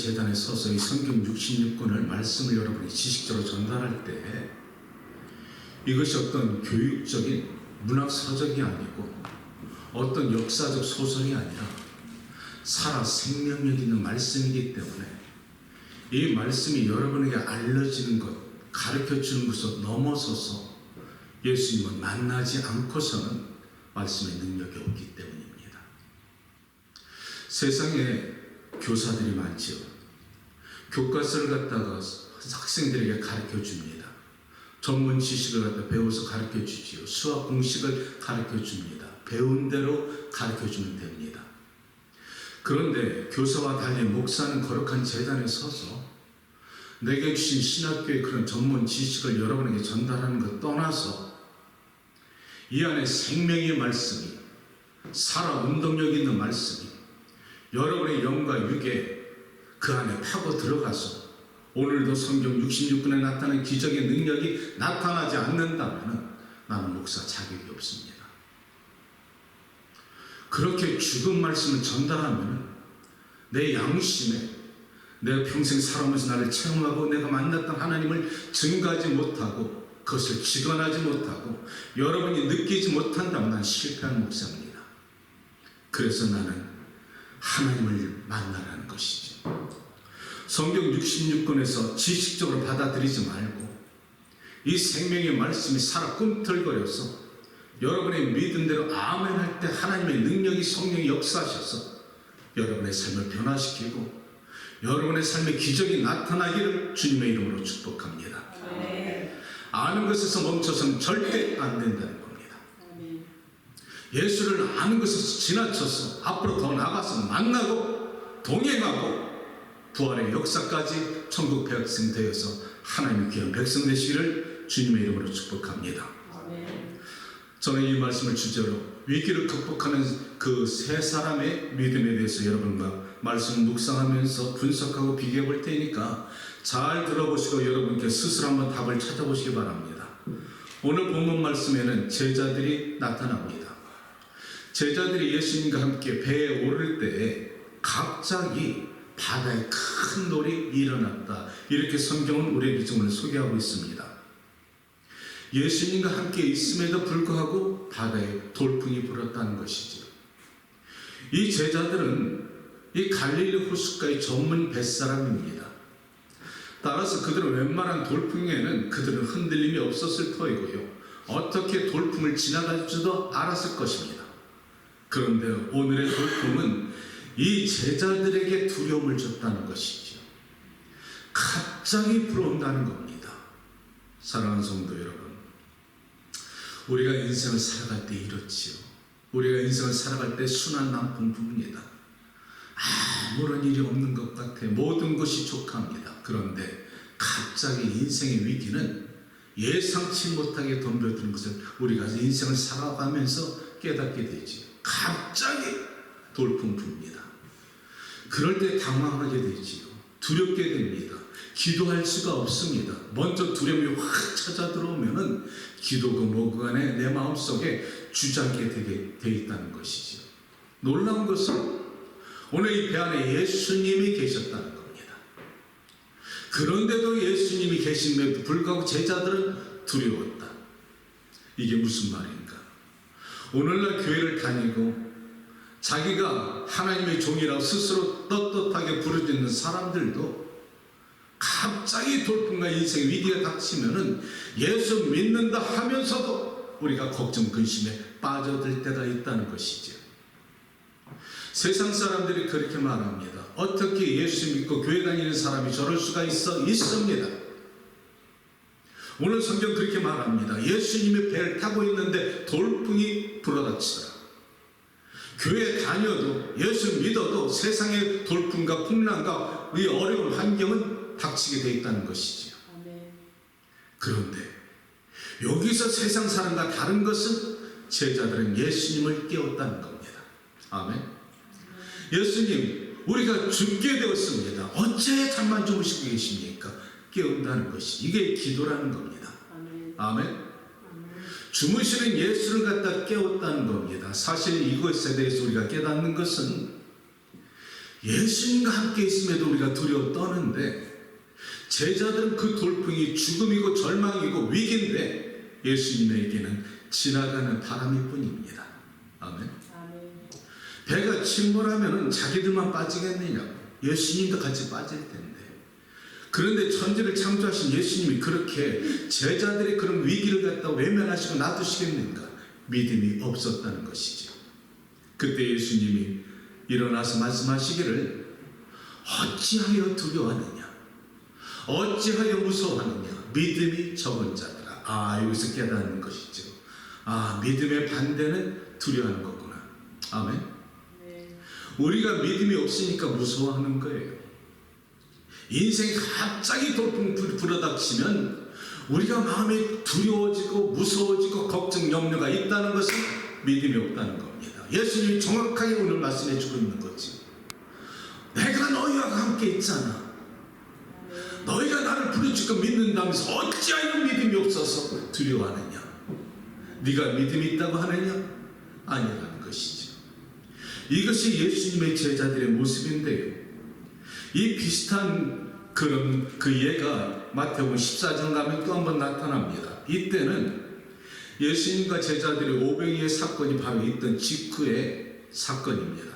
재단에 서서 이 성경 66권을 말씀을 여러분이 지식적으로 전달할 때 이것이 어떤 교육적인 문학 서적이 아니고 어떤 역사적 소설이 아니라 살아 생명력 있는 말씀이기 때문에 이 말씀이 여러분에게 알려지는 것, 가르쳐주는 것을 넘어서서 예수님을 만나지 않고서는 말씀의 능력이 없기 때문입니다. 세상에 교사들이 많지요. 교과서를 갖다가 학생들에게 가르쳐줍니다. 전문 지식을 갖다 배워서 가르쳐주지요. 수학 공식을 가르쳐줍니다. 배운 대로 가르쳐주면 됩니다. 그런데 교사와 달리 목사는 거룩한 제단에 서서 내게 주신 신학교의 그런 전문 지식을 여러분에게 전달하는 것 떠나서 이 안에 생명의 말씀이, 살아 운동력 있는 말씀이 여러분의 영과 육에 그 안에 파고 들어가서 오늘도 성경 66권에 나타나는 기적의 능력이 나타나지 않는다면 나는 목사 자격이 없습니다. 그렇게 죽은 말씀을 전달하면 내 양심에 내가 평생 살아오면서 나를 체험하고 내가 만났던 하나님을 증거하지 못하고 그것을 직언하지 못하고 여러분이 느끼지 못한다면 난 실패한 목사입니다. 그래서 나는 하나님을 만나라는 것이죠. 성경 66권에서 지식적으로 받아들이지 말고 이 생명의 말씀이 살아 꿈틀거려서 여러분의 믿음대로 아멘 할 때 하나님의 능력이 성령이 역사하셔서 여러분의 삶을 변화시키고 여러분의 삶에 기적이 나타나기를 주님의 이름으로 축복합니다. 아는 것에서 멈춰서는 절대 안 된다는 겁니다. 예수를 아는 것에서 지나쳐서 앞으로 더 나가서 만나고 동행하고 부활의 역사까지 천국 백성 되어서 하나님의 귀한 백성 되시기를 주님의 이름으로 축복합니다. 저는 이 말씀을 주제로 위기를 극복하는 그 세 사람의 믿음에 대해서 여러분과 말씀을 묵상하면서 분석하고 비교해 볼 테니까 잘 들어보시고 여러분께 스스로 한번 답을 찾아보시기 바랍니다. 오늘 본문 말씀에는 제자들이 나타납니다. 제자들이 예수님과 함께 배에 오를 때에 갑자기 바다에 큰 돌이 일어났다. 이렇게 성경은 우리에게 지금 소개하고 있습니다. 예수님과 함께 있음에도 불구하고 바다에 돌풍이 불었다는 것이죠. 이 제자들은 이 갈릴리 호숫가의 전문 뱃사람입니다. 따라서 그들은 웬만한 돌풍에는 그들은 흔들림이 없었을 터이고요. 어떻게 돌풍을 지나갈지도 알았을 것입니다. 그런데 오늘의 돌풍은 이 제자들에게 두려움을 줬다는 것이죠. 갑자기 불어온다는 겁니다. 사랑하는 성도 여러분, 우리가 인생을 살아갈 때 이렇지요. 우리가 인생을 살아갈 때 순한 남풍부입니다. 아무런 일이 없는 것 같아. 모든 것이 족합니다. 그런데 갑자기 인생의 위기는 예상치 못하게 덤벼드는 것을 우리가 인생을 살아가면서 깨닫게 되지요. 갑자기 돌풍 붑니다. 그럴 때 당황하게 되지요. 두렵게 됩니다. 기도할 수가 없습니다. 먼저 두려움이 확 찾아 들어오면은 기도가 뭐고 간에 내 마음속에 주저앉게 되게 돼 있다는 것이죠. 놀라운 것은 오늘 이 배 안에 예수님이 계셨다는 겁니다. 그런데도 예수님이 계심에도 불구하고 제자들은 두려웠다. 이게 무슨 말인가? 오늘날 교회를 다니고 자기가 하나님의 종이라고 스스로 떳떳하게 부르짖는 사람들도 갑자기 돌풍과 인생 위기가 닥치면은 예수 믿는다 하면서도 우리가 걱정 근심에 빠져들 때가 있다는 것이죠. 세상 사람들이 그렇게 말합니다. 어떻게 예수 믿고 교회 다니는 사람이 저럴 수가 있습니다. 오늘 성경 그렇게 말합니다. 예수님의 배를 타고 있는데 돌풍이 불어닥치더라. 교회 다녀도 예수 믿어도 세상의 돌풍과 풍랑과 이 어려운 환경은 닥치게 되어 있다는 것이죠. 그런데 여기서 세상 사람과 다른 것은 제자들은 예수님을 깨웠다는 겁니다. 아멘. 예수님, 우리가 죽게 되었습니다. 어째 잠만 주무시고 계십니까? 깨운다는 것이 이게 기도라는 겁니다. 아멘. 주무시는 예수를 갖다 깨웠다는 겁니다. 사실 이것에 대해서 우리가 깨닫는 것은 예수님과 함께 있음에도 우리가 두려워 떠는데 제자들은 그 돌풍이 죽음이고 절망이고 위기인데 예수님에게는 지나가는 바람일 뿐입니다. 아멘. 배가 침몰하면 자기들만 빠지겠느냐고. 예수님도 같이 빠질 텐데. 그런데 천지를 창조하신 예수님이 그렇게 제자들의 그런 위기를 갖다 외면하시고 놔두시겠는가? 믿음이 없었다는 것이죠. 그때 예수님이 일어나서 말씀하시기를 어찌하여 두려워하느냐? 어찌하여 무서워하느냐? 믿음이 적은 자들아. 여기서 깨닫는 것이죠. 믿음의 반대는 두려워하는 거구나. 아멘. 우리가 믿음이 없으니까 무서워하는 거예요. 인생이 갑자기 돌풍 불어닥치면 우리가 마음이 두려워지고 무서워지고 걱정 염려가 있다는 것은 믿음이 없다는 겁니다. 예수님이 정확하게 오늘 말씀해 주고 있는 거지. 내가 너희와 함께 있잖아. 너희가 나를 부르짖고 믿는다면서 어찌하여 믿음이 없어서 두려워하느냐? 네가 믿음이 있다고 하느냐? 아니라는 것이죠. 이것이 예수님의 제자들의 모습인데요. 이 비슷한 그런 그 예가 마태복음 14장 가면 또 한 번 나타납니다. 이때는 예수님과 제자들의 오병이의 사건이 바로 있던 직후의 사건입니다.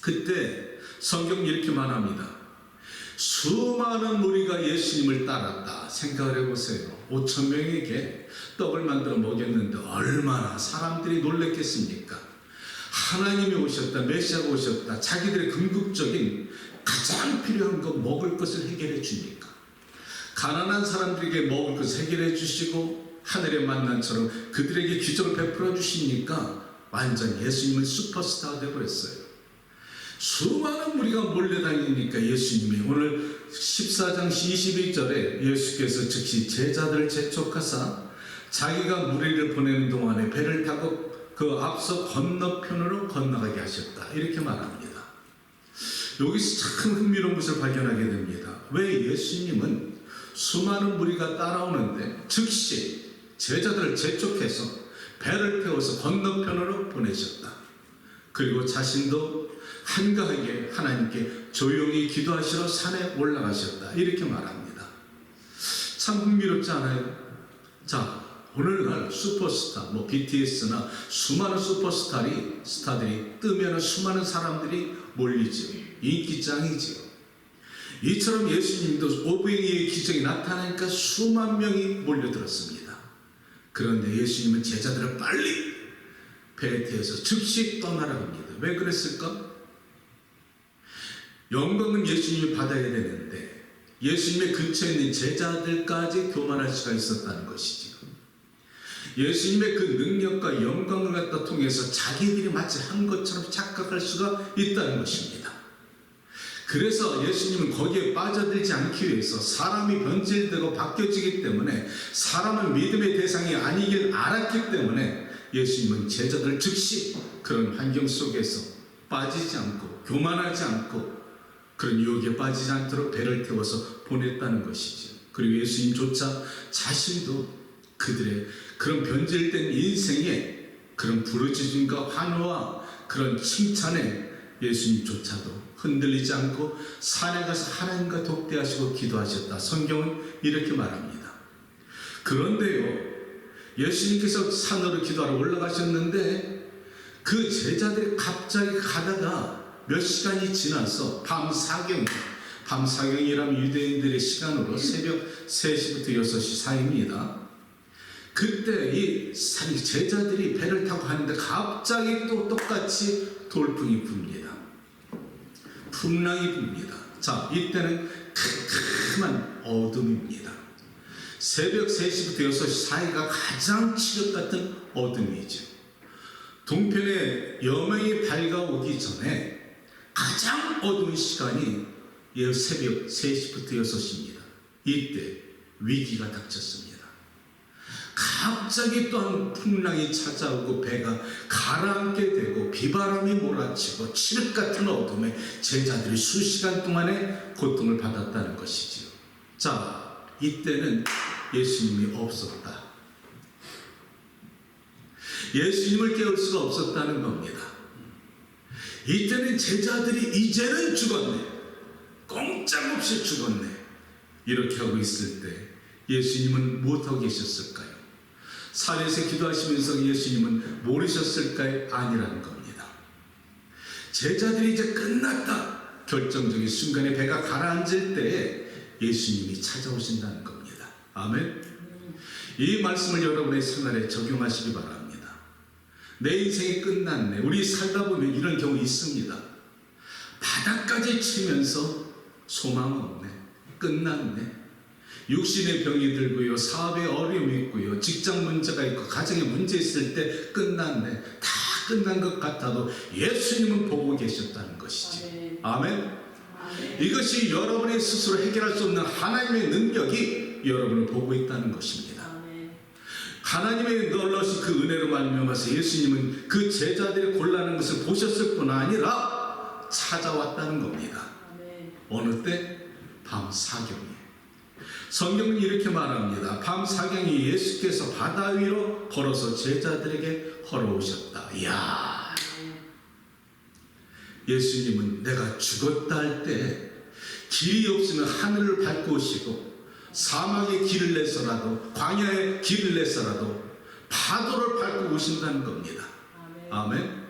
그때 성경이 이렇게 말합니다. 수많은 무리가 예수님을 따랐다. 생각을 해보세요. 5,000명에게 떡을 만들어 먹였는데 얼마나 사람들이 놀랬겠습니까? 하나님이 오셨다, 메시아가 오셨다, 자기들의 궁극적인 가장 필요한 것, 먹을 것을 해결해 주니까 가난한 사람들에게 먹을 것을 해결해 주시고 하늘의 만난처럼 그들에게 기적을 베풀어 주시니까 완전 예수님은 슈퍼스타가 되어버렸어요. 수많은 무리가 몰려다니니까 예수님이 오늘 14장 22절에 예수께서 즉시 제자들을 재촉하사 자기가 무리를 보내는 동안에 배를 타고 그 앞서 건너편으로 건너가게 하셨다. 이렇게 말합니다. 여기서 참 흥미로운 것을 발견하게 됩니다. 왜 예수님은 수많은 무리가 따라오는데 즉시 제자들을 재촉해서 배를 태워서 건너편으로 보내셨다. 그리고 자신도 한가하게 하나님께 조용히 기도하시러 산에 올라가셨다. 이렇게 말합니다. 참 흥미롭지 않아요? 자, 오늘날 슈퍼스타, BTS나 수많은 스타들이 뜨면 수많은 사람들이 몰리죠. 인기짱이죠. 이처럼 예수님도 오병이의 기적이 나타나니까 수만 명이 몰려들었습니다. 그런데 예수님은 제자들을 빨리 배에 태워서 즉시 떠나라고 합니다. 왜 그랬을까? 영광은 예수님이 받아야 되는데 예수님의 근처에 있는 제자들까지 교만할 수가 있었다는 것이죠. 예수님의 그 능력과 영광을 갖다 통해서 자기들이 마치 한 것처럼 착각할 수가 있다는 것입니다. 그래서 예수님은 거기에 빠져들지 않기 위해서 사람이 변질되고 바뀌어지기 때문에 사람은 믿음의 대상이 아니길 알았기 때문에 예수님은 제자들 즉시 그런 환경 속에서 빠지지 않고 교만하지 않고 그런 유혹에 빠지지 않도록 배를 태워서 보냈다는 것이죠. 그리고 예수님조차 자신도 그들의 그런 변질된 인생에 그런 부르짖음과 환호와 그런 칭찬에 예수님조차도 흔들리지 않고 산에 가서 하나님과 독대하시고 기도하셨다. 성경은 이렇게 말합니다. 그런데요, 예수님께서 산으로 기도하러 올라가셨는데 그 제자들이 갑자기 가다가 몇 시간이 지나서 밤사경이라면 유대인들의 시간으로 새벽 3시부터 6시 사이입니다. 그때 이 제자들이 배를 타고 가는데 갑자기 또 똑같이 돌풍이 붑니다. 풍랑이 붑니다. 자, 이때는 캄캄한 어둠입니다. 새벽 3시부터 6시 사이가 가장 칠흑 같은 어둠이죠. 동편에 여명이 밝아오기 전에 가장 어두운 시간이 새벽 3시부터 6시입니다. 이때 위기가 닥쳤습니다. 갑자기 또한 풍랑이 찾아오고 배가 가라앉게 되고 비바람이 몰아치고 칠흑 같은 어둠에 제자들이 수시간 동안의 고통을 받았다는 것이지요. 자, 이때는 예수님이 없었다. 예수님을 깨울 수가 없었다는 겁니다. 이때는 제자들이 이제는 죽었네, 꼼짝없이 죽었네, 이렇게 하고 있을 때 예수님은 무엇하고 계셨을까요? 산에서 기도하시면서 예수님은 모르셨을까요? 아니라는 겁니다. 제자들이 이제 끝났다 결정적인 순간에 배가 가라앉을 때 예수님이 찾아오신다는 겁니다. 아멘. 이 말씀을 여러분의 생활에 적용하시기 바랍니다. 내 인생이 끝났네, 우리 살다 보면 이런 경우 있습니다. 바닥까지 치면서 소망 없네, 끝났네, 육신의 병이 들고요, 사업에 어려움이 있고요, 직장 문제가 있고 가정에 문제 있을 때 끝났네, 다 끝난 것 같아도 예수님은 보고 계셨다는 것이지. 아멘. 이것이 여러분의 스스로 해결할 수 없는 하나님의 능력이 여러분을 보고 있다는 것입니다. 하나님의 놀라신 그 은혜로 말미암아서 예수님은 그 제자들이 곤란한 것을 보셨을 뿐 아니라 찾아왔다는 겁니다. 어느 때? 밤 사경에. 성경은 이렇게 말합니다. 밤 사경에 예수께서 바다 위로 걸어서 제자들에게 걸어오셨다. 이야, 예수님은 내가 죽었다 할 때 길이 없으면 하늘을 밟고 오시고, 사막의 길을 내서라도 광야의 길을 내서라도 파도를 밟고 오신다는 겁니다. 아멘.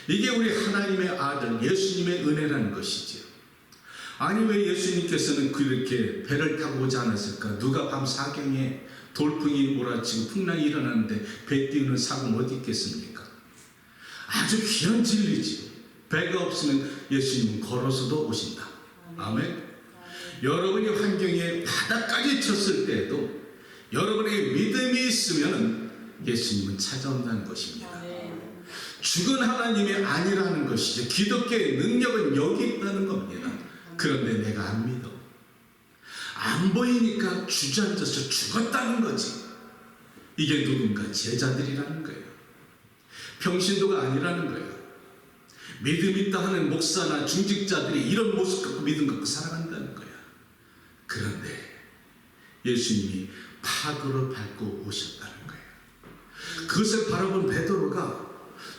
이게 우리 하나님의 아들 예수님의 은혜라는 것이지요. 아니 왜 예수님께서는 그렇게 배를 타고 오지 않았을까? 누가 밤 사경에 돌풍이 몰아치고 풍랑이 일어나는데 배 띄우는 사고는 어디 있겠습니까? 아주 귀한 진리지. 배가 없으면 예수님은 걸어서도 오신다. 아멘. 여러분이 환경에 바닥까지 쳤을 때에도 여러분의 믿음이 있으면 예수님은 찾아온다는 것입니다. 죽은 하나님이 아니라는 것이죠. 기독교의 능력은 여기 있다는 겁니다. 그런데 내가 안 믿어. 안 보이니까 주저앉아서 죽었다는 거지. 이게 누군가? 제자들이라는 거예요. 평신도가 아니라는 거예요. 믿음 있다 하는 목사나 중직자들이 이런 모습 갖고 믿음 갖고 살아간다는 거야. 그런데 예수님이 파도를 밟고 오셨다는 거예요. 그것을 바라본 베드로가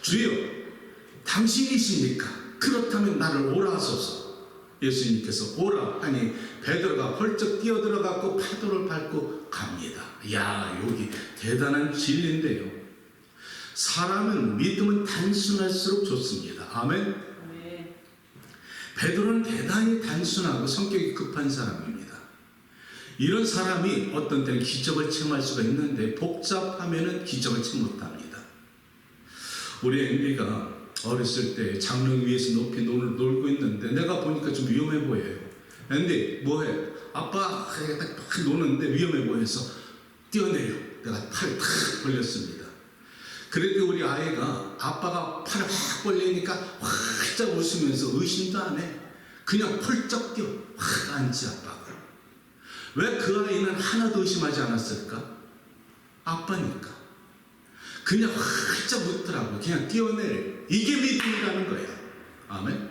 주여 당신이십니까? 그렇다면 나를 오라 하소서. 예수님께서 오라 하니 베드로가 펄쩍 뛰어들어가고 파도를 밟고 갑니다. 이야, 여기 대단한 진리인데요. 사람은 믿음은 단순할수록 좋습니다. 아멘. 베드로는 대단히 단순하고 성격이 급한 사람입니다. 이런 사람이 어떤 때는 기적을 체험할 수가 있는데 복잡하면은 기적을 체험 못합니다. 우리 앤디가 어렸을 때 장롱 위에서 높이 놀고 있는데 내가 보니까 좀 위험해 보여요. 앤디 뭐해? 아빠 딱 노는데 위험해 보여서 뛰어내려. 내가 팔을 탁 벌렸습니다. 그랬더니 우리 아이가 아빠가 팔을 확 벌리니까 활짝 웃으면서 의심도 안 해. 그냥 펄쩍 뛰어. 확 앉지 아빠가. 왜 그 아이는 하나도 의심하지 않았을까? 아빠니까. 그냥 활짝 웃더라고. 그냥 뛰어내려. 이게 믿음이라는 거예요. 아멘.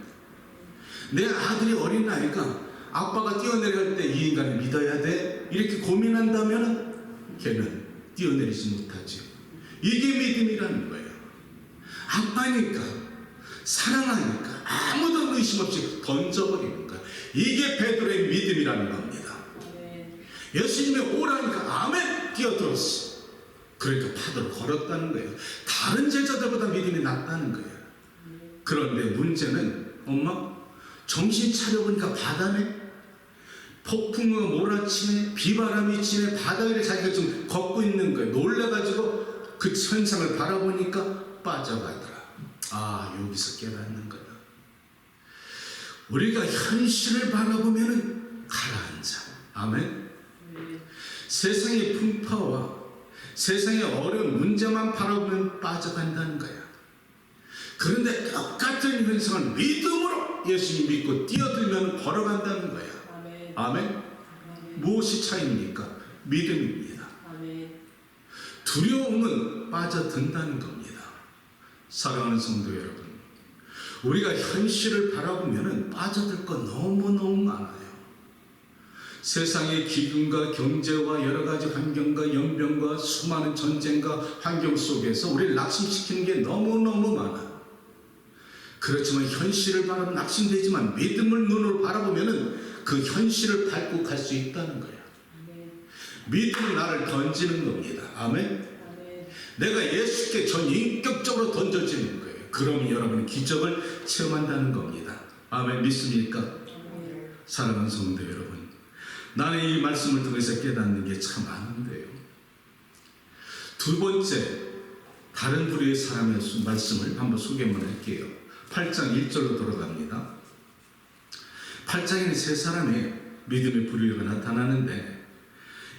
내 아들이 어린 나이가 아빠가 뛰어내려 할 때 이 인간을 믿어야 돼? 이렇게 고민한다면 걔는 뛰어내리지 못하죠. 이게 믿음이라는 거예요. 아빠니까, 사랑하니까 아무도 의심 없이 던져버리는 거예요. 이게 베드로의 믿음이라는 겁니다. 예수님이 오라니까 아멘 뛰어들었어. 그러니까 파도를 걸었다는 거예요. 다른 제자들보다 믿음이 낮다는 거예요. 그런데 문제는 엄마 정신 차려보니까 바다네. 폭풍우가 몰아치네, 비바람이 치네, 바다 위를 자기가 좀 걷고 있는 거예요. 놀라가지고 그 현상을 바라보니까 빠져가더라. 아, 여기서 깨닫는 거야. 우리가 현실을 바라보면 가라앉아. 아멘. 세상의 풍파와 세상의 어려운 문제만 바라보면 빠져간다는 거야. 그런데 똑같은 현상을 믿음으로 예수님 믿고 뛰어들면 걸어간다는 거야. 아멘. 아멘. 무엇이 차이입니까? 믿음입니다. 아멘. 두려움은 빠져든다는 겁니다. 사랑하는 성도 여러분, 우리가 현실을 바라보면 빠져들 거 너무너무 많아요. 세상의 기근과 경제와 여러 가지 환경과 연병과 수많은 전쟁과 환경 속에서 우리를 낙심시키는 게 너무너무 많아요. 그렇지만 현실을 바라보면 낙심되지만 믿음을 눈으로 바라보면 그 현실을 밟고 갈 수 있다는 거야. 믿음이 나를 던지는 겁니다. 아멘. 내가 예수께 전인격적으로 던져지는 거예요. 그러면 여러분은 기적을 체험한다는 겁니다. 아멘. 믿습니까? 사랑하는 성도 여러분, 나는 이 말씀을 통해서 깨닫는 게 참 많은데요. 두 번째, 다른 부류의 사람의 말씀을 한번 소개만 할게요. 8장 1절로 돌아갑니다. 8장에는 세 사람의 믿음의 부류가 나타나는데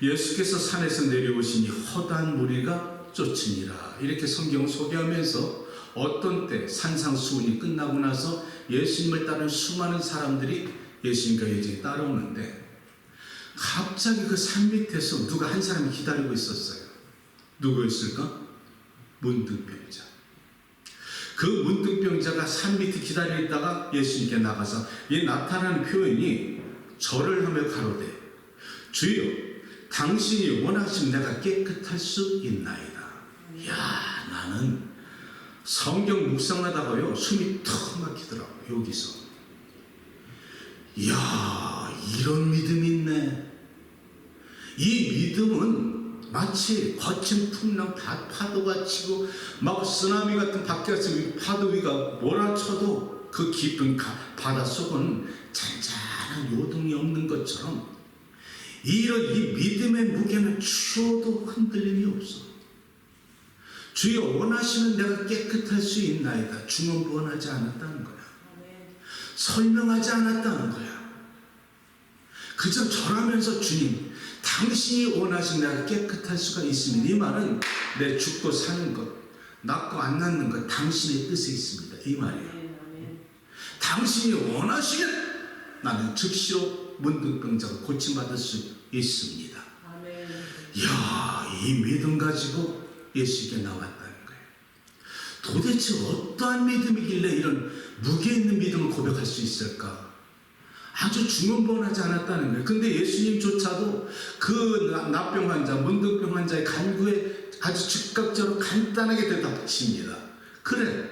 예수께서 산에서 내려오시니 허다한 무리가 쫓으니라. 이렇게 성경을 소개하면서 어떤 때 산상수훈이 끝나고 나서 예수님을 따르는 수많은 사람들이 예수님과 예수님이 따라오는데 갑자기 그 산 밑에서 누가 한 사람이 기다리고 있었어요. 누구였을까? 문둥병자. 그 문둥병자가 산 밑에 기다리고 있다가 예수님께 나가서 이 나타나는 표현이 절을 하며 가로되 주여 당신이 원하시면 내가 깨끗할 수 있나이다. 야, 나는 성경 묵상하다가요 숨이 턱 막히더라고요. 여기서 이야, 이런 믿음이 있네. 이 믿음은 마치 거친 풍랑 파도가 치고 막 쓰나미 같은 밖에서 파도 위가 몰아쳐도 그 깊은 바다 속은 잔잔한 요동이 없는 것처럼 이런 이 믿음의 무게는 추워도 흔들림이 없어. 주여 원하시면 내가 깨끗할 수 있나이다. 중언부언하지 않았다는 거야. 설명하지 않았다는 거야. 그저 절하면서 주님 당신이 원하시면 내가 깨끗할 수가 있습니다. 이 말은 내 죽고 사는 것, 낫고 안 낫는 것 당신의 뜻에 있습니다. 이 말이에요. 당신이 원하시면 나는 즉시로 문둥병자가 고침받을 수 있습니다. 이야, 이 믿음 가지고 예수께 나왔다는 거예요. 도대체 어떠한 믿음이길래 이런 무게 있는 믿음을 고백할 수 있을까? 아주 중언부언하지 않았다는 거예요. 근데 예수님조차도 그 납병 환자, 문둥병 환자의 간구에 아주 즉각적으로 간단하게 대답하십니다. 그래,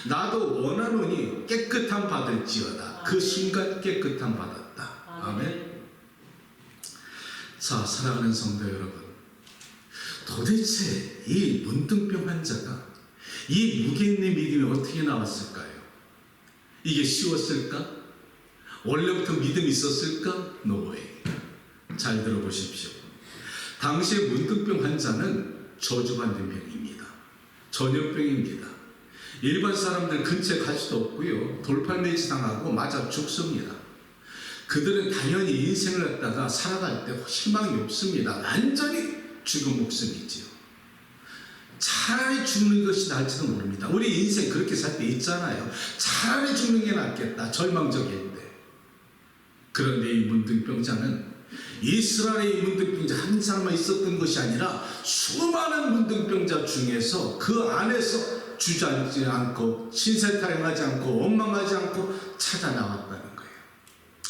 나도 원하노니 깨끗함 받을지어다. 그 순간 깨끗함 받았다. 아멘. 자, 사랑하는 성도 여러분, 도대체 이 문둥병 환자가 이 무게 있는 믿음이 어떻게 나왔을까요? 이게 쉬웠을까? 원래부터 믿음이 있었을까? 노웨이. 잘 들어보십시오. 당시의 문둥병 환자는 저주받는 병입니다. 전염병입니다. 일반 사람들 근처에 갈 수도 없고요. 돌팔매질 당하고 맞아 죽습니다. 그들은 당연히 인생을 갖다가 살아갈 때 희망이 없습니다. 완전히 죽은 목숨이지요. 차라리 죽는 것이 나을지도 모릅니다. 우리 인생 그렇게 살 때 있잖아요. 차라리 죽는 게 낫겠다. 절망적일 때. 그런데 이 문둥병자는 이스라엘의 문둥병자 한 사람만 있었던 것이 아니라 수많은 문둥병자 중에서 그 안에서 주저앉지 않고 신세 타령하지 않고 원망하지 않고 찾아 나왔다는 거예요.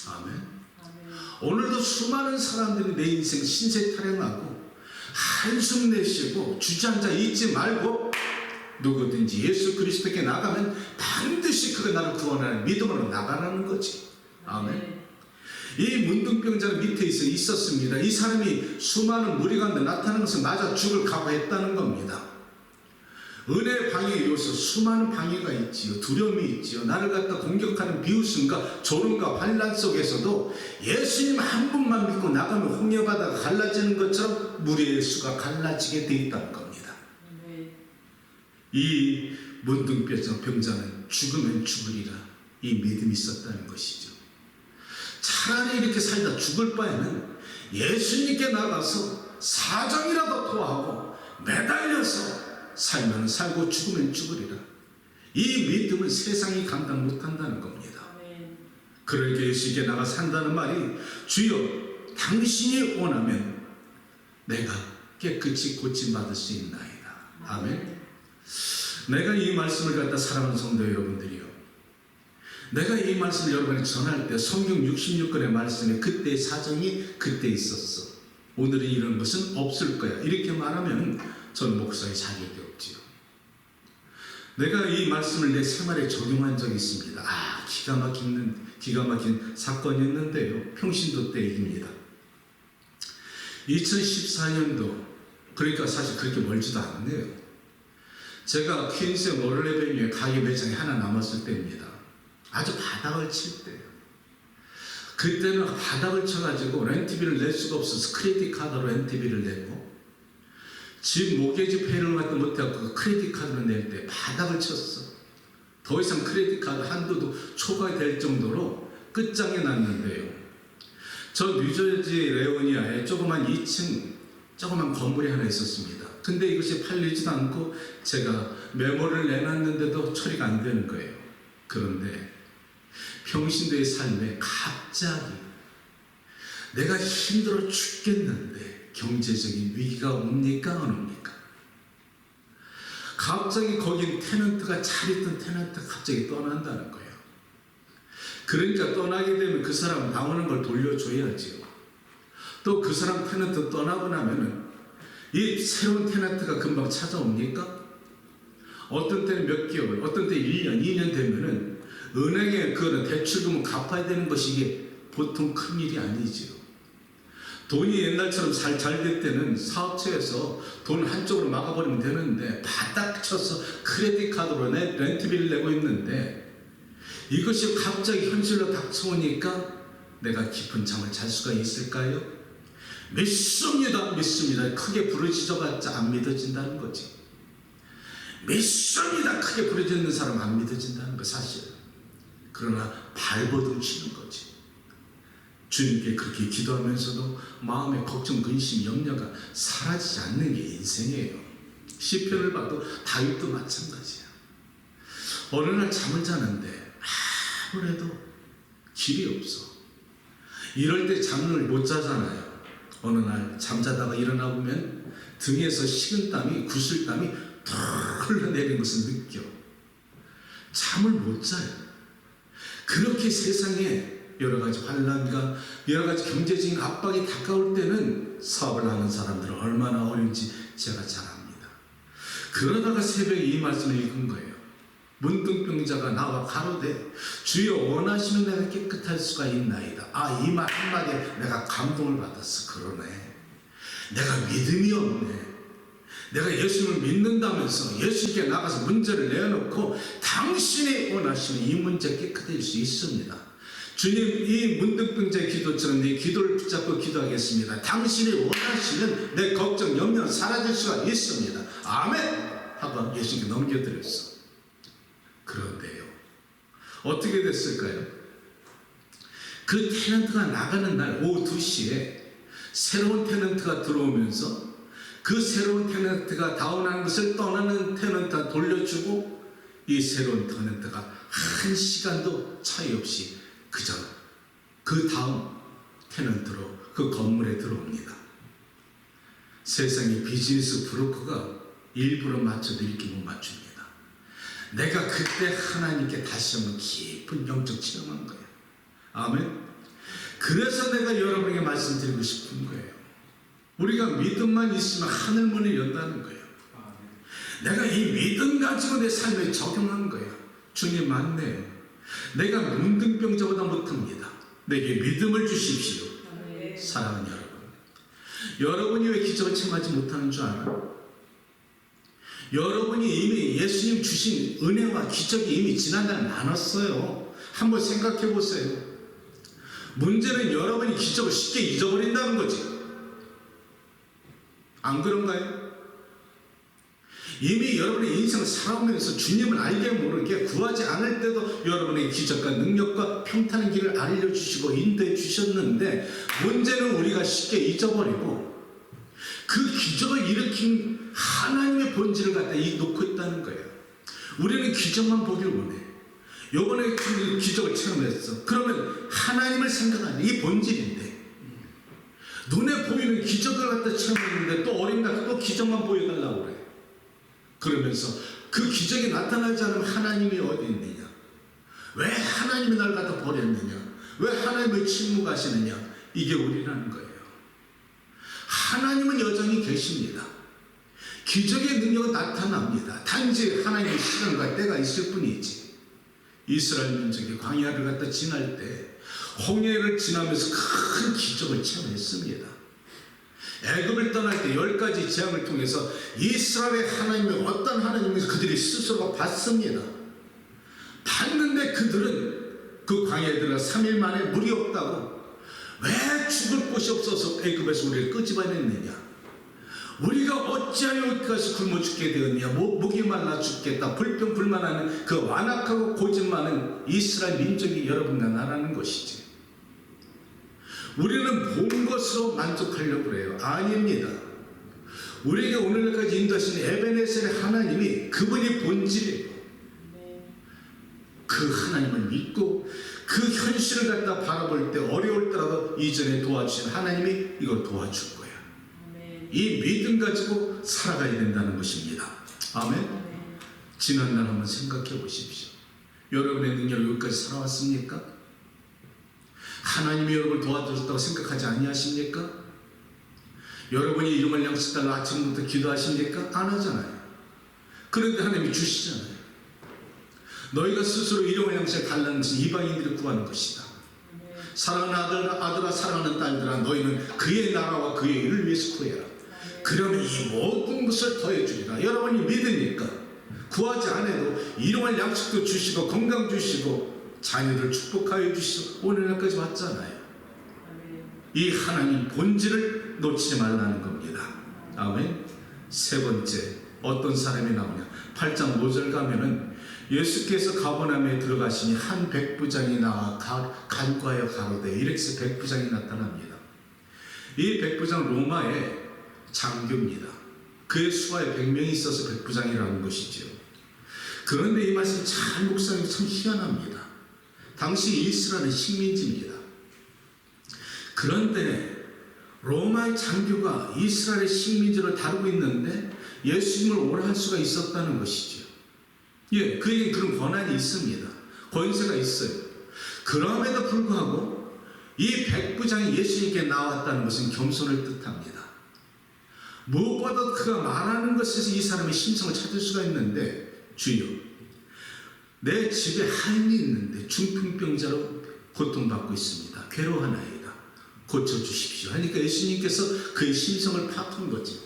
아멘. 오늘도 수많은 사람들이 내 인생 신세 타령하고 한숨 내쉬고 주저앉아 있지 말고 누구든지 예수 그리스도께 나가면 반드시 그가 나를 구원하는 믿음으로 나가라는 거지. 아멘. 이 문둥병자는 밑에 있었습니다. 이 사람이 수많은 무리 가운데 나타나는 것을 맞아 죽을 각오했다는 겁니다. 은혜의 방해에 이어서 수많은 방해가 있지요. 두려움이 있지요. 나를 갖다 공격하는 비웃음과 조롱과 환난 속에서도 예수님 한 분만 믿고 나가면 홍해바다가 갈라지는 것처럼 무리의 수가 갈라지게 돼 있다는 겁니다. 이 문둥병자는 죽으면 죽으리라 이 믿음이 있었다는 것이죠. 차라리 이렇게 살다 죽을 바에는 예수님께 나가서 사정이라도 토하고 매달려서 살면 살고 죽으면 죽으리라. 이 믿음을 세상이 감당 못한다는 겁니다. 그러니까 예수님께 나가 산다는 말이 주여 당신이 원하면 내가 깨끗이 고침받을 수 있나이다. 아멘. 내가 이 말씀을 갖다 사랑하는 성도 여러분들이요, 내가 이 말씀을 여러분에게 전할 때 성경 66권의 말씀에 그때의 사정이 그때 있었어, 오늘은 이런 것은 없을 거야, 이렇게 말하면 저는 목사의 자격이 없지요. 내가 이 말씀을 내 생활에 적용한 적이 있습니다. 기가 막힌 사건이었는데요. 평신도 때 일입니다. 2014년도, 그러니까 사실 그렇게 멀지도 않네요. 제가 퀸스의 노를레베뉴에 가게 매장이 하나 남았을 때입니다. 아주 바닥을 칠 때예요. 그때는 바닥을 쳐가지고 렌트비를 낼 수가 없어서 크레딧 카드로 렌트비를 내고, 집 모기지 페이를 갖다 못해갖고 크레딧 카드로 낼 때 바닥을 쳤어. 더 이상 크레딧 카드 한도도 초과될 정도로 끝장이 났는데요. 저 뉴저지 레오니아에 조그만 2층 조그만 건물이 하나 있었습니다. 근데 이것이 팔리지도 않고 제가 메모를 내놨는데도 처리가 안 되는 거예요. 그런데 평신도의 삶에 갑자기 내가 힘들어 죽겠는데 경제적인 위기가 옵니까 안 옵니까? 갑자기 거긴 테넌트가 잘 있던 테넌트가 갑자기 떠난다는 거예요. 그러니까 떠나게 되면 그 사람 나오는 걸 돌려줘야지요. 또 그 사람 테넌트 떠나고 나면은 이 새로운 테넌트가 금방 찾아옵니까? 어떤 때는 몇 개월, 어떤 때 1년, 2년 되면은 은행에 그거는 대출금을 갚아야 되는 것이 이게 보통 큰 일이 아니지요. 돈이 옛날처럼 잘 될 때는 사업체에서 돈 한쪽으로 막아버리면 되는데 바닥 쳐서 크레딧 카드로 렌트비를 내고 있는데 이것이 갑자기 현실로 닥쳐오니까 내가 깊은 잠을 잘 수가 있을까요? 믿습니다. 크게 부르짖어봤자 안 믿어진다는 거지. 믿습니다. 크게 부르짖는 사람 안 믿어진다는 거 사실. 그러나 발버둥 치는 거지. 주님께 그렇게 기도하면서도 마음의 걱정, 근심, 염려가 사라지지 않는 게 인생이에요. 시편을 봐도 다윗도 마찬가지야. 어느 날 잠을 자는데 아무래도 길이 없어. 이럴 때 잠을 못 자잖아요. 어느 날 잠자다가 일어나 보면 등에서 식은땀이, 구슬땀이 덜 흘러내리는 것을 느껴. 잠을 못 자요. 그렇게 세상에 여러 가지 환란과 여러 가지 경제적인 압박이 다가올 때는 사업을 하는 사람들은 얼마나 어려운지 제가 잘 압니다. 그러다가 새벽에 이 말씀을 읽은 거예요. 문둥병자가 나와 가로되 주여 원하시면 내가 깨끗할 수가 있나이다. 이 말 한마디에 내가 감동을 받았어. 그러네. 내가 믿음이 없네. 내가 예수님을 믿는다면서 예수님께 나가서 문제를 내어놓고 당신이 원하시면 이 문제 깨끗해질 수 있습니다. 주님, 이 문둥병자의 기도처럼 내 기도를 붙잡고 기도하겠습니다. 당신이 원하시면 내 걱정, 염려는 사라질 수가 있습니다. 아멘! 하고 예수님께 넘겨드렸어. 그런데요, 어떻게 됐을까요? 그 테넌트가 나가는 날 오후 2시에 새로운 테넌트가 들어오면서 그 새로운 테넌트가 다운하는 것을 떠나는 테넌트가 돌려주고 이 새로운 테넌트가 1시간도 차이 없이 그저 그 다음 테넌트로 그 건물에 들어옵니다. 세상의 비즈니스 브로커가 일부러 맞춰도 이렇게 못 맞춥니다. 내가 그때 하나님께 다시 한번 깊은 영적 체험한 거예요. 아멘. 그래서 내가 여러분에게 말씀드리고 싶은 거예요. 우리가 믿음만 있으면 하늘 문을 연다는 거예요. 내가 이 믿음 가지고 내 삶에 적용한 거예요. 주님 맞네요. 내가 문둥병자보다 못합니다. 내게 믿음을 주십시오. 사랑하는 여러분, 여러분이 왜 기적을 체험하지 못하는 줄 알아요? 여러분이 이미 예수님 주신 은혜와 기적이 이미 지난날 많았어요. 한번 생각해 보세요. 문제는 여러분이 기적을 쉽게 잊어버린다는 거지. 안 그런가요? 이미 여러분의 인생을 살아오면서 주님을 알게 모르게 구하지 않을 때도 여러분의 기적과 능력과 평탄의 길을 알려주시고 인도해 주셨는데 문제는 우리가 쉽게 잊어버리고 그 기적을 일으킨 하나님의 본질을 갖다 놓고 있다는 거예요. 우리는 기적만 보기를 원해. 요번에 기적을 체험했어. 그러면 하나님을 생각하는 이 본질인데 눈에 보이는 기적을 갖다 체험했는데 또 어린다 또 기적만 보여달라고 그래. 그러면서 그 기적이 나타나지 않으면 하나님이 어디 있느냐? 왜 하나님이 날 갖다 버렸느냐? 왜 하나님을 침묵하시느냐? 이게 우리라는 거예요. 하나님은 여전히 계십니다. 기적의 능력은 나타납니다. 단지 하나님의 시간과 때가 있을 뿐이지. 이스라엘 민족이 광야를 갖다 지날 때 홍해를 지나면서 큰 기적을 체험했습니다. 애굽을 떠날 때 10가지 재앙을 통해서 이스라엘의 하나님이 어떤 하나님인지 그들이 스스로가 봤습니다. 봤는데 그들은 그 광야에 들어가 3일 만에 물이 없다고, 왜 죽을 곳이 없어서 애굽에서 우리를 끄집어냈느냐, 우리가 어찌하여 여기까지 굶어 죽게 되었냐, 목이 말라 죽겠다, 불평불만하는 그 완악하고 고집 많은 이스라엘 민족이 여러분과 나라는 것이지. 우리는 본 것으로 만족하려고 해요. 아닙니다. 우리에게 오늘날까지 인도하신 에베네셀의 하나님이 그분이 본질이에요. 그 하나님을 믿고 그 현실을 갖다 바라볼 때 어려울 때라도 이전에 도와주신 하나님이 이걸 도와줄 거야. 이 믿음 가지고 살아가야 된다는 것입니다. 아멘. 지난날 한번 생각해 보십시오. 여러분의 능력으로 여기까지 살아왔습니까? 하나님이 여러분을 도와주셨다고 생각하지 아니하십니까? 여러분이 이름을 양식달라 아침부터 기도하십니까? 안 하잖아요. 그런데 하나님이 주시잖아요. 너희가 스스로 이름을 양식을 달라는 것은 이방인들이 구하는 것이다. 사랑하는 아들아 사랑하는 딸들아, 너희는 그의 나라와 그의 일을 위해서 구해라. 그러면 이 모든 것을 더해주리라. 여러분이 믿으니까 구하지 않아도 일용할 양식도 주시고 건강 주시고 자녀들 축복하여 주시고 오늘날까지 왔잖아요. 이 하나님 본질을 놓치지 말라는 겁니다. 아멘. 세 번째, 어떤 사람이 나오냐, 8장 5절 가면은 예수께서 가버나움에 들어가시니 한 백부장이 나와 간과하여 가로되, 이렇게 해서 백부장이 나타납니다. 이 백부장 로마의 장교입니다. 그의 수하에 100명이 있어서 백부장이라는 것이죠. 그런데 이 말씀이 잘 묵상하면 참 희한합니다. 당시 이스라엘은 식민지입니다. 그런데 로마의 장교가 이스라엘의 식민지를 다루고 있는데 예수님을 오라 할 수가 있었다는 것이죠. 예, 그에게 그런 권한이 있습니다. 권세가 있어요. 그럼에도 불구하고 이 백부장이 예수님께 나왔다는 것은 겸손을 뜻합니다. 무엇보다 그가 말하는 것에서 이 사람의 심성을 찾을 수가 있는데, 주여, 내 집에 하인이 있는데 중풍병자로 고통받고 있습니다. 괴로워하나이다. 고쳐주십시오. 하니까 예수님께서 그의 심성을 파악한 거지.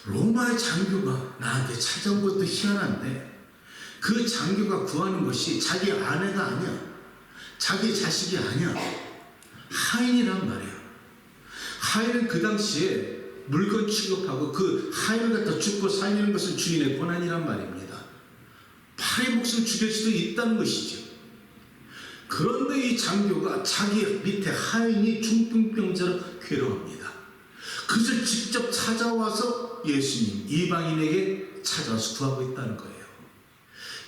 로마의 장교가 나한테 찾아온 것도 희한한데, 그 장교가 구하는 것이 자기 아내가 아니야, 자기 자식이 아니야, 하인이란 말이야. 하인은 그 당시에 물건 취급하고 그 하인을 갖다 죽고 살리는 것은 주인의 권한이란 말입니다. 팔의 목숨을 죽일 수도 있다는 것이죠. 그런데 이 장교가 자기 밑에 하인이 중풍병자로 괴로워합니다. 그것을 직접 찾아와서 예수님, 이방인에게 찾아와서 구하고 있다는 거예요.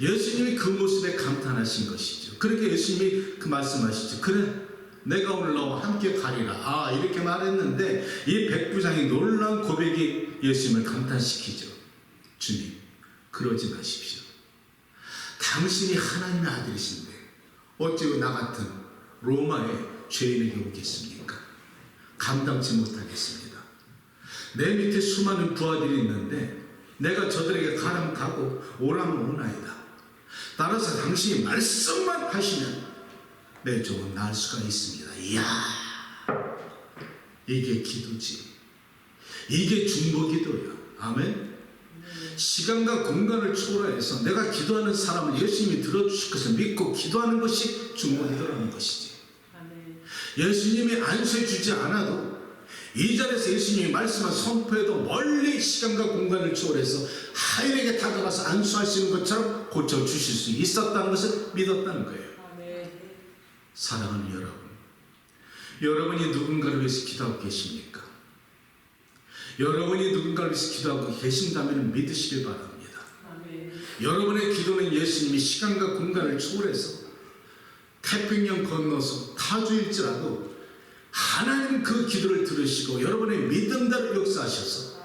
예수님이 그 모습에 감탄하신 것이죠. 그렇게 예수님이 그 말씀하시죠. 그래, 내가 오늘 너와 함께 가리라. 이렇게 말했는데 이 백부장이 놀라운 고백이 예수님을 감탄시키죠. 주님, 그러지 마십시오. 당신이 하나님의 아들이신데 어찌 나 같은 로마의 죄인에게 오겠습니까? 감당치 못하겠습니다. 내 밑에 수많은 부하들이 있는데 내가 저들에게 가라면 가고 오라면 오나이다. 따라서 당신이 말씀만 하시면 내 종은 나을 수가 있습니다. 이야, 이게 기도지. 이게 중보기도야. 아멘. 시간과 공간을 초월해서 내가 기도하는 사람을 예수님이 들어주실 것을 믿고 기도하는 것이 중보기도라는 것이지. 예수님이 안수해 주지 않아도 이 자리에서 예수님이 말씀을 선포해도 멀리 시간과 공간을 초월해서 하인에게 다가가서 안수하시는 것처럼 고쳐주실 수 있었다는 것을 믿었다는 거예요. 사랑하는 여러분, 여러분이 누군가를 위해서 기도하고 계십니까? 여러분이 누군가를 위해서 기도하고 계신다면 믿으시길 바랍니다. 여러분의 기도는 예수님이 시간과 공간을 초월해서 태평양 건너서 타주일지라도 하나님 그 기도를 들으시고 여러분의 믿음대로 역사하셔서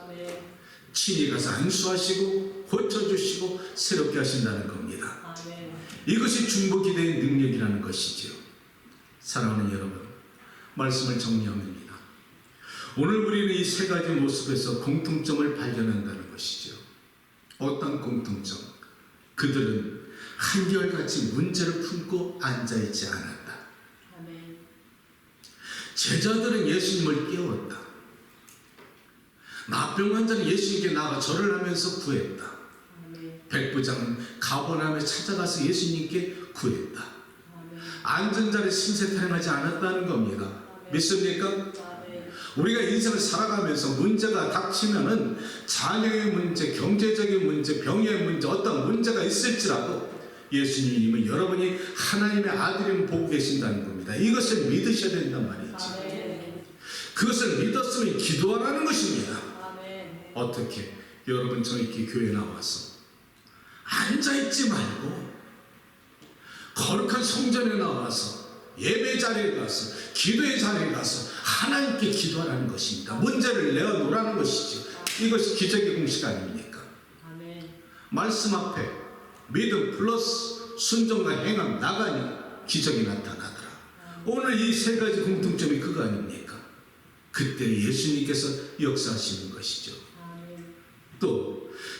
친히 가서 안수하시고 고쳐주시고 새롭게 하신다는 겁니다. 이것이 중보기도의 능력이라는 것이죠. 사랑하는 여러분, 말씀을 정리합니다. 오늘 우리는 이 세 가지 모습에서 공통점을 발견한다는 거예요. 것이죠. 어떤 공통점? 그들은 한결같이 문제를 품고 앉아있지 않았다. 아멘. 제자들은 예수님을 깨웠다. 나병 환자는 예수님께 나가 절을 하면서 구했다. 아멘. 백부장은 가버나움에 찾아가서 예수님께 구했다. 아멘. 앉은 자리에 신세 타령하지 않았다는 겁니다. 아멘. 믿습니까? 아멘. 우리가 인생을 살아가면서 문제가 닥치면은 자녀의 문제, 경제적인 문제, 병의 문제, 어떤 문제가 있을지라도 예수님은 여러분이 하나님의 아들임을 보고 계신다는 겁니다. 이것을 믿으셔야 된단 말이지. 아멘. 그것을 믿었으면 기도하라는 것입니다. 아멘. 어떻게? 여러분 저희 교회 나와서 앉아있지 말고 거룩한 성전에 나와서 예배 자리에 가서 기도의 자리에 가서 하나님께 기도하라는 것입니다. 문제를 내어놓으라는 것이죠. 이것이 기적의 공식 아닙니까? 아멘. 말씀 앞에 믿음 플러스 순종과 행함 나가니 기적이 나타나더라. 오늘 이 세 가지 공통점이 그거 아닙니까? 그때 예수님께서 역사하시는 것이죠. 아멘. 또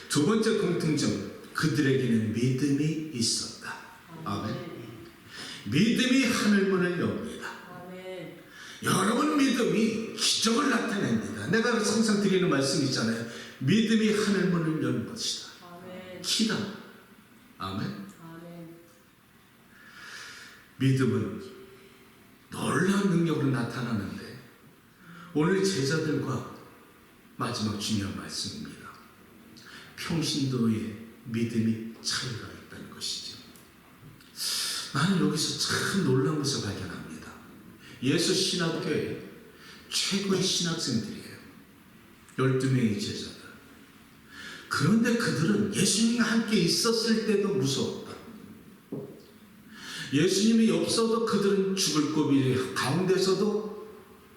두 번째 공통점, 그들에게는 믿음이 있었다. 아멘. 믿음이 하늘문을 엽니다. 아멘. 여러분 믿음이 기적을 나타냅니다. 내가 항상 드리는 말씀 있잖아요. 믿음이 하늘문을 여는 것이다. 아멘. 키다. 아멘. 아멘. 믿음은 놀라운 능력으로 나타나는데 오늘 제자들과 마지막 중요한 말씀입니다. 평신도의 믿음이 차이가 있다는 것이죠. 나는 여기서 참 놀라운 것을 발견합니다. 예수 신학교의 최고의 신학생들이에요. 12명의 제자들. 그런데 그들은 예수님과 함께 있었을 때도 무서웠다. 예수님이 없어도 그들은 죽을 고비 가운데서도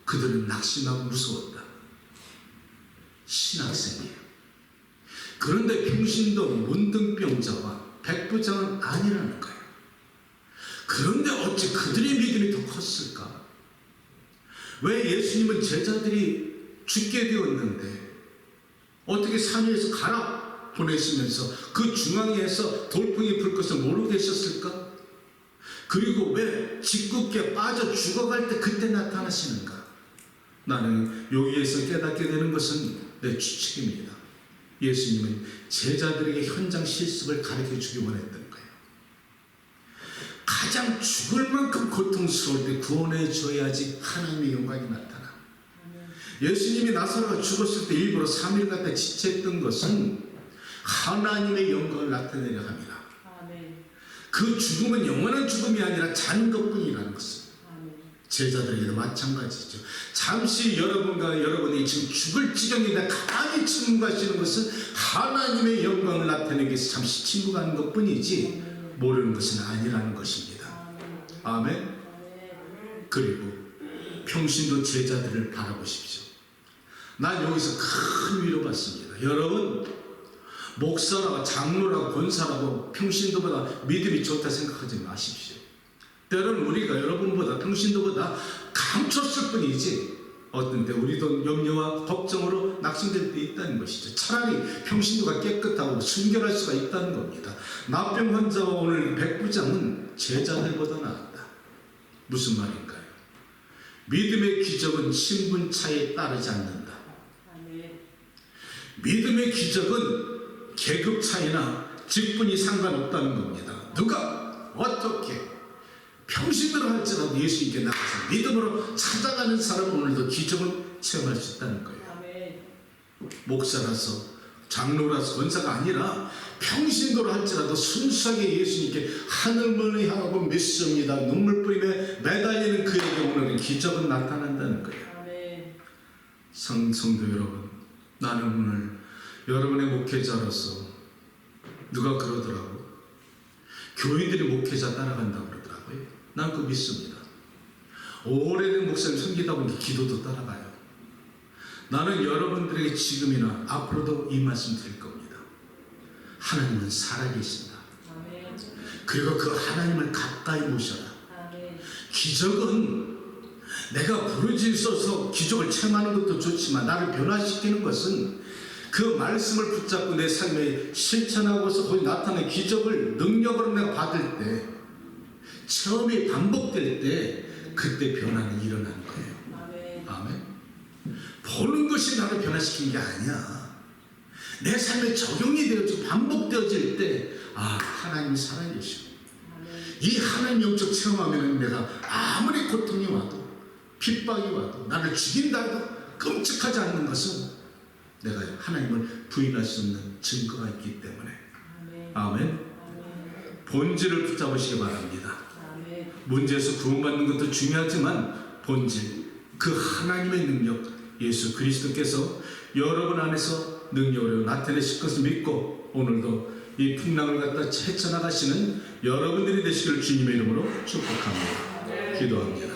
그들은 낙심하고 무서웠다. 신학생이에요. 그런데 평신도 문둥병자와 백부장은 아니라는 거예요. 그런데 어찌 그들의 믿음이 더 컸을까? 왜 예수님은 제자들이 죽게 되었는데 어떻게 산 위에서 가라 보내시면서 그 중앙에서 돌풍이 불 것을 모르고 계셨을까? 그리고 왜 짓궂게 빠져 죽어갈 때 그때 나타나시는가? 나는 여기에서 깨닫게 되는 것은 내 추측입니다. 예수님은 제자들에게 현장 실습을 가르쳐주기 원했던 거예요. 가장 죽을 만큼 고통스러울 때 구원해 줘야지 하나님의 영광이 나타나. 예수님이 나사로가 죽었을 때 일부러 3일 갔다 지체했던 것은 하나님의 영광을 나타내려 합니다. 아멘. 그 죽음은 영원한 죽음이 아니라 잔 것뿐이라는 것은 아멘. 제자들에게도 마찬가지죠. 잠시 여러분과 여러분이 지금 죽을 지경인데 가만히 침묵하시는 것은 하나님의 영광을 나타내기 위해서 잠시 침묵하는 것뿐이지 모르는 것은 아니라는 것입니다. 아멘. 아멘. 그리고 평신도 제자들을 바라보십시오. 난 여기서 큰 위로 받습니다. 여러분 목사라고 장로라고 권사라고 평신도보다 믿음이 좋다 생각하지 마십시오. 때로는 우리가 여러분보다 평신도보다 감췄을 뿐이지 어떤 때 우리도 염려와 걱정으로 낙심될 때 있다는 것이죠. 차라리 평신도가 깨끗하고 순결할 수가 있다는 겁니다. 나병 환자와 오늘 백부장은 제자들보다 나았다. 무슨 말인가요? 믿음의 기적은 신분 차이에 따르지 않는다. 아멘. 믿음의 기적은 계급 차이나 직분이 상관없다는 겁니다. 누가 어떻게 평신도를 할지라도 예수님께 나가서 믿음으로 찾아가는 사람은 오늘도 기적을 체험할 수 있다는 거예요. 아멘. 목사라서 장로라서 권사가 아니라 평신도를 할지라도 순수하게 예수님께 하늘문을 향하고 믿습니다. 눈물 뿌리며 매달리는 그에게 오늘은 기적은 나타난다는 거예요. 아멘. 성도 여러분, 나는 오늘 여러분의 목회자로서 누가 그러더라고. 교인들이 목회자 따라간다고 그러더라고요. 난 그거 믿습니다. 오래된 목사님 섬기다 보니 기도도 따라가요. 나는 여러분들에게 지금이나 앞으로도 이 말씀 드릴 겁니다. 하나님은 살아계신다. 아멘. 그리고 그 하나님을 가까이 모셔라. 아멘. 기적은 내가 부르짖어서 기적을 체험하는 것도 좋지만 나를 변화시키는 것은 그 말씀을 붙잡고 내 삶에 실천하고서 거기 나타나는 기적을 능력으로 내가 받을 때, 처음에 반복될 때 그때 변화는 일어나는 거예요. 아멘. 아멘. 보는 것이 나를 변화시키는 게 아니야. 내 삶에 적용이 되어지고 반복되어질 때, 아, 하나님이 살아계시고 아멘. 이 하나님 영적 체험하면 내가 아무리 고통이 와도 핍박이 와도 나를 죽인다 해도 끔찍하지 않는 것은 내가 하나님을 부인할 수 없는 증거가 있기 때문에. 아멘. 아멘. 아멘. 본질을 붙잡으시기 바랍니다. 아멘. 문제에서 구원받는 것도 중요하지만 본질, 그 하나님의 능력, 예수 그리스도께서 여러분 안에서 능력으로 나타내실 것을 믿고 오늘도 이 풍랑을 갖다 헤쳐나가시는 여러분들이 되시길 주님의 이름으로 축복합니다. 기도합니다.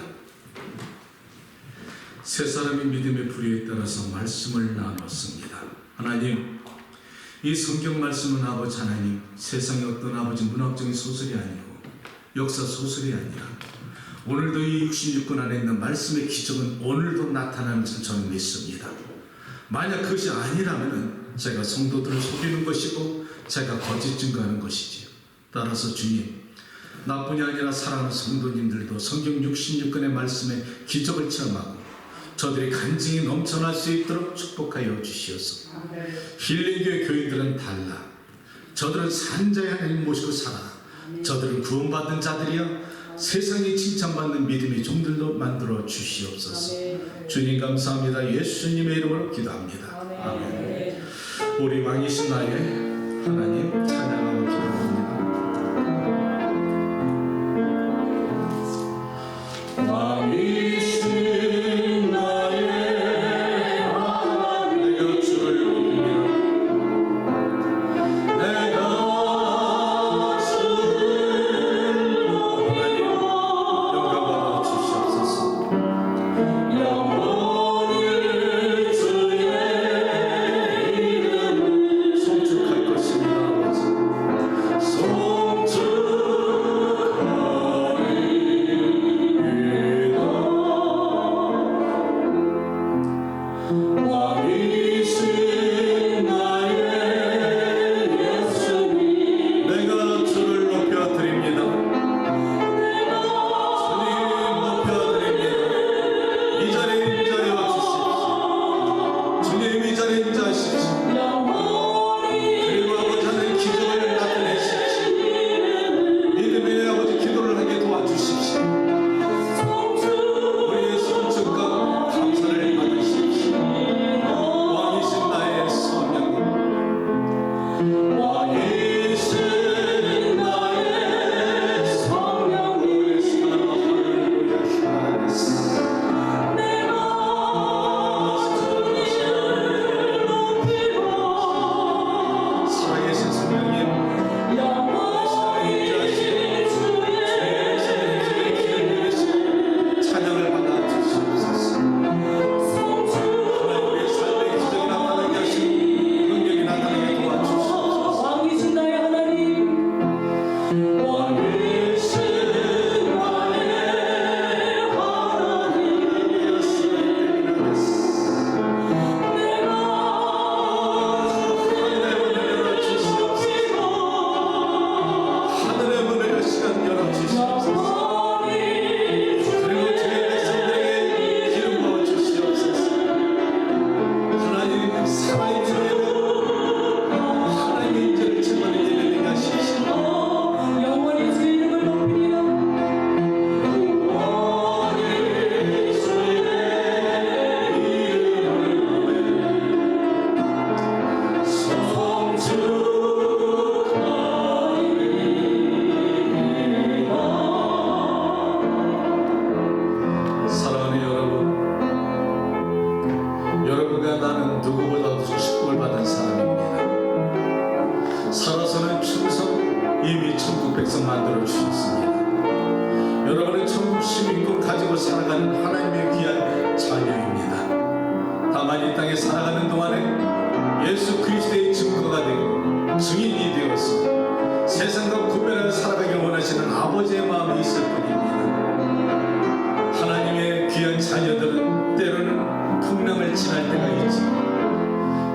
세 사람의 믿음의 불의에 따라서 말씀을 나눴습니다. 하나님, 이 성경 말씀은 아버지 하나님, 세상의 어떤 아버지 문학적인 소설이 아니고 역사 소설이 아니라 오늘도 이 66권 안에 있는 말씀의 기적은 오늘도 나타나는 것을 저는 믿습니다. 만약 그것이 아니라면 제가 성도들을 속이는 것이고 제가 거짓 증거하는 것이지요. 따라서 주님, 나뿐이 아니라 사랑하는 성도님들도 성경 66권의 말씀에 기적을 체험하고 저들이 간증이 넘쳐날 수 있도록 축복하여 주시옵소서. 힐링교회 교인들은 달라. 저들은 산자의 하나님 모시고 살아. 저들은 구원받은 자들이여 세상에 칭찬받는 믿음의 종들로 만들어 주시옵소서. 주님 감사합니다. 예수님의 이름으로 기도합니다. 아멘. 우리 왕이신 나의 하나님 찬양하고 기도합니다. 왕이신 나의 하나님, 내가 주를 높이리라. 내가 주를 높이리라. 영광 받아 주시옵소서. 영원히 주의 이름을 송축할 것입니다.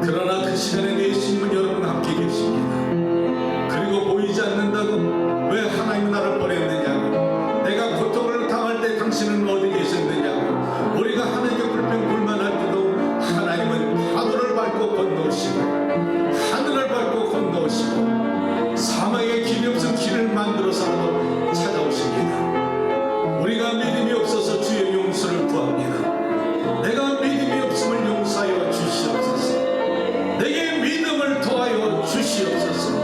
그러나 그 시간에 예수님은 여러분 함께 계십니다. 그리고 보이지 않는다고 왜 하나님은 나를 버렸느냐고, 내가 고통을 당할 때 당신은 어디 계셨느냐고, 우리가 하나님께 불평불만할 때도 하나님은 파도를 밟고 건너오시고 하늘을 밟고 건너오시고 사막의 길이 없은 길을 만들어서라도 찾아오십니다. 우리가 믿음이 없어서 주의 용서를 구합니다. 내가 믿음이 없음을 용서하여 주시옵소서. 내게 믿음을 더하여 주시옵소서.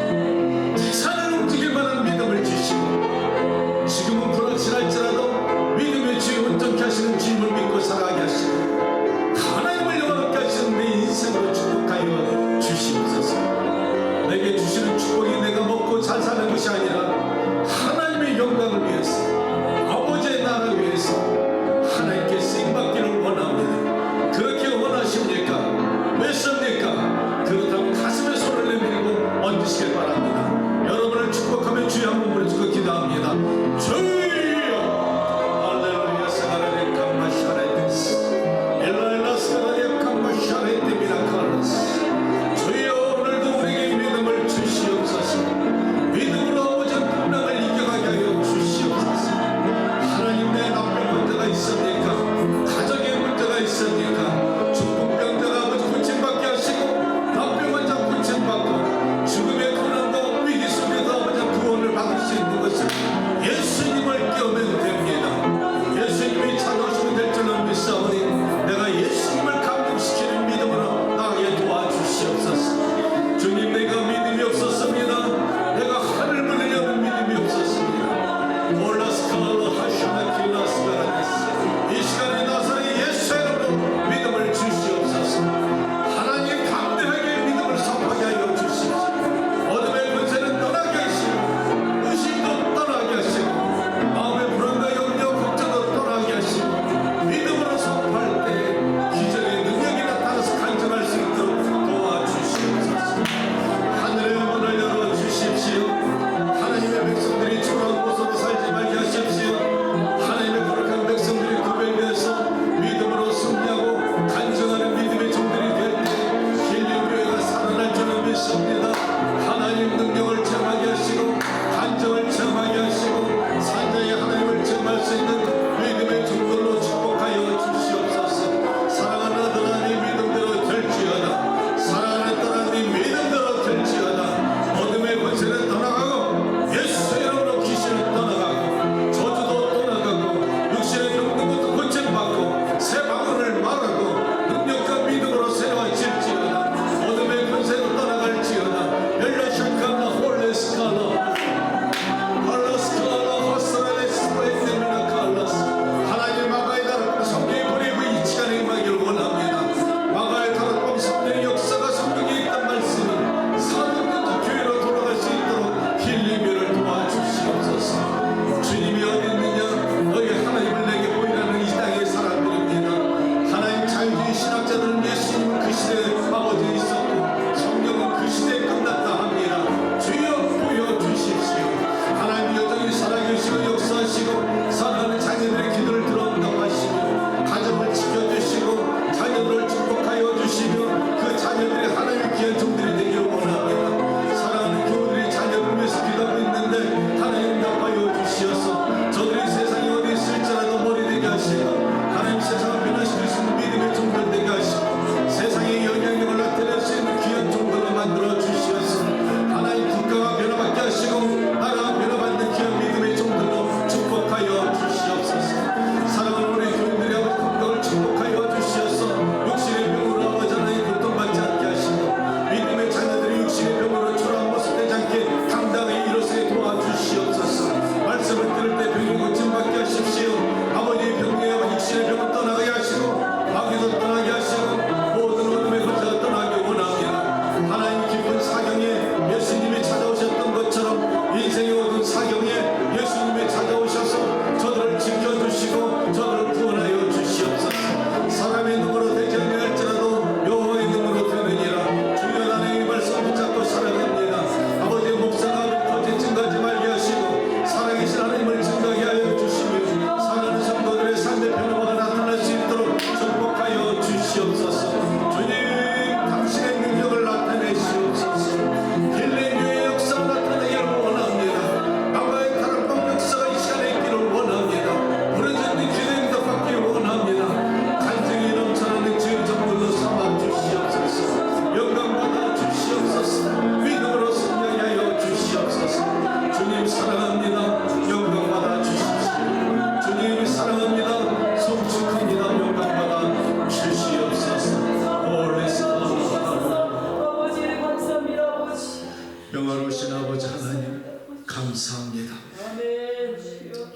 태산을 움직일 만한 믿음을 주시고, 지금은 불확실할지라도 믿음의 주의 온전케 하시는 주님을 믿고 살아가게 하시고 하나님을 영원하게 하시는 내 인생으로 축복하여 주시옵소서. 내게 주시는 축복이 내가 먹고 잘 사는 것이 아니라 하나님의 영광을 위해서, 아버지의 나라를 위해서 하나님께 쓰임받기를 원합니다. 그렇게 원하십니까? 맺습니까? 그렇다면 가슴에 손을 내밀고 얹으시길 바랍니다. 여러분을 축복하며 주의 한 몸을 주고 기도합니다. 주여 할렐루야 사가라레 캄마샤레데스 엘라엘라 사가라레 캄마샤레데 미라카라스. 주여 오늘도 우리에게 믿음을 주시옵소서. 믿음으로 아버지의 풍랑을 이겨가게 하여 주시옵소서. 하나님, 내 나쁜 문제가 있습니까? 가정의 문제가 있습니까? 중풍병자가 아버지 고침받게 하시고 나쁜 환자 고침받고 죽음의 고난과 위기 속에서 아버지 구원을 받을 수 있는 것은 예수님을 깨우면 됩니다. 예수님이 찾아오시면 될 줄로 믿사오니 내가 예수님을 감동시키는 믿음으로 나가게 도와주시옵소서. 주님, 내가 믿음이 없었습니다. 내가 하늘을 보려는 믿음이 없었습니다. 몰라스카라 하샤나 길라스가라데스. 이 시간에 나사렛 예수 이름으로 믿음을 주시옵소서. 하나님 담대하게 믿음을 선포하게 하여 주시옵소서. 어둠의 권세는 떠나게 하시고 의심도 떠나게 하시고 마음의 불안과 염려 걱정도 떠나게 하시고 믿음으로 선포할 때 기적의 능력이 나타나서 간증할 수 있도록 도와주시옵소서. 하늘의 문을 열어주십시오. 하나님의 백성들이 초라한 곳으로 살지 말게 하십시오. 하나님의 거룩한 백성들이 구별되어서 믿음으로 승리하고 간증하는 믿음의 종들이 될 때 힐링교회가 살아날 줄을 믿습니다. 하나님 능력을 체험하게 하시고 간증을 체험하게 하시고 산자의 하나님을 체험할 수 있는 믿음의 종들로 축복하여 주시옵소서. 사랑하는 아들 하나님 믿음대로 될지어다. 사랑하는 딸 하나님 믿음대로 될지어다. 어둠의 권세는 떠나가고 예수 이름으로 귀신은 떠나가고 저주도 떠나가고 육신의 병든 것도 고침받고 새 방언을 말하고 능력과 믿음으로 세워질지어다. 어둠의 권세는 떠나갈지어다. 벨라샤카나 홀레스카나 할라스카나 하스라레스프레데미나 칼라스. 하나님 마가의 다락방 성령의 불이 이 시간에 임하기를 원합니다. 마가의 다락방 성령의 역사가 성경에 있단 말씀이 사도들도 교회로 돌아갈 수 있도록 힐링교를 도와주시옵소서. 주님이 어디 있느냐? 너희 하나님을 내게 보이라는 이 땅의 사람들입니다. 하나님 자유주의 신학자들은 예수님은 그 시대에 아버지에 있었고 성경은 그 시대에 끝났다 합니다. 주여 보여주십시오. 하나님 여전히 살아계시고 역사하시고 사랑하는 자녀들의 기도를 들어온다고 하시며 가정을 지켜주시고 자녀들을 축복하여 주시며 그 자녀들이 하나님의 귀한 종들이 되기를 원합니다. 사랑하는 교우들이 자녀를 위해서 기도하고 있는데 하나님 나빠여 주시어서 저도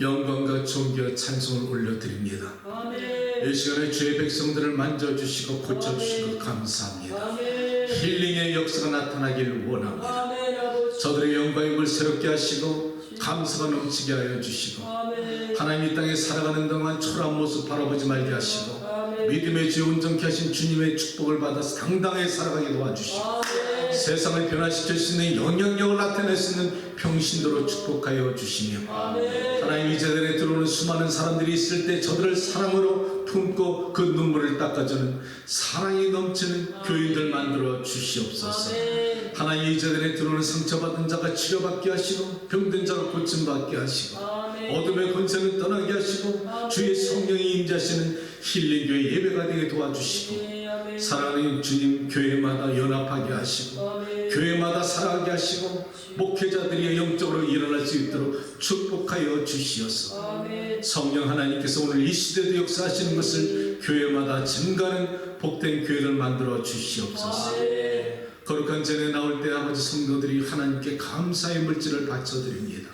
영광과 존귀와 찬송을 올려드립니다. 아멘. 이 시간에 주의 백성들을 만져주시고 고쳐주시고 감사합니다. 아멘. 힐링의 역사가 나타나길 원합니다. 아멘. 아버지. 저들의 영광의 힘을 새롭게 하시고 감사가 넘치게 하여 주시고 아멘. 하나님 이 땅에 살아가는 동안 초라한 모습 바라보지 말게 하시고 아멘. 믿음의 주 온전케 하신 주님의 축복을 받아서 당당하게 살아가게 도와주시고 아멘. 세상을 변화시킬 수 있는 영향력을 나타낼 수 있는 평신도로 축복하여 주시며 아멘. 하나님 이 자리에 들어오는 수많은 사람들이 있을 때 저들을 사랑으로 품고 그 눈물을 닦아주는 사랑이 넘치는 교인들 만들어 주시옵소서. 아멘. 하나님 이 자리에 들어오는 상처받은 자가 치료받게 하시고 병든 자가 고침받게 하시고 아멘. 어둠의 권세는 떠나게 하시고 주의 성령이 임재하시는 힐링교회 예배가 되게 도와주시고 아멘. 사랑하는 주님 교회마다 연합하게 하시고 아멘. 교회마다 살아가게 하시고 목회자들이 영적으로 일어날 수 있도록 축복하여 주시옵소서. 아멘. 성령 하나님께서 오늘 이 시대도 역사하시는 것을 교회마다 증가하는 복된 교회를 만들어 주시옵소서. 아멘. 거룩한 전에 나올 때 아버지 성도들이 하나님께 감사의 물질을 바쳐드립니다.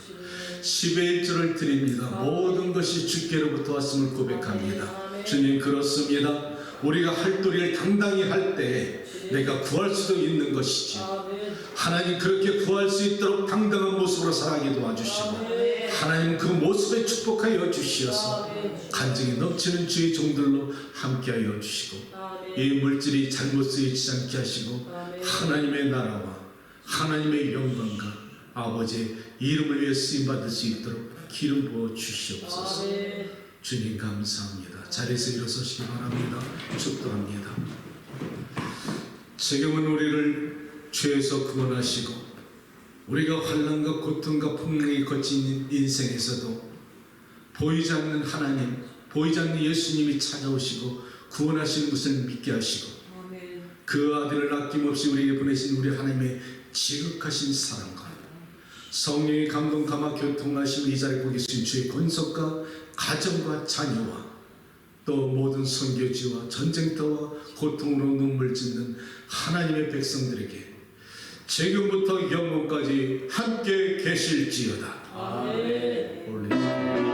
10의 1조를 드립니다. 모든 것이 주께로부터 왔음을 고백합니다. 주님 그렇습니다. 우리가 할 도리를 당당히 할 때 내가 구할 수도 있는 것이지. 아멘. 하나님 그렇게 구할 수 있도록 당당한 모습으로 살아가게 도와주시고 하나님 그 모습에 축복하여 주시어서 간증이 넘치는 주의 종들로 함께하여 주시고 이 물질이 잘못 쓰이지 않게 하시고 하나님의 나라와 하나님의 영광과 아버지의 이름을 위해 쓰임받을 수 있도록 기름 부어 주시옵소서. 주님 감사합니다. 자리에서 일어서시기 바랍니다. 축도합니다. 지금은 우리를 죄에서 구원하시고 우리가 환난과 고통과 풍랑이 거친 인생에서도 보이지 않는 하나님, 보이지 않는 예수님이 찾아오시고 구원하시는 것을 믿게 하시고 그 아들을 아낌없이 우리에게 보내신 우리 하나님의 지극하신 사랑과 성령의 감동 감화 교통하시고 이 자리에 계신 주의 권속과 가정과 자녀와 또 모든 선교지와 전쟁터와 고통으로 눈물 짓는 하나님의 백성들에게 지금부터 영원까지 함께 계실지어다. 아멘. 올리시옵소서.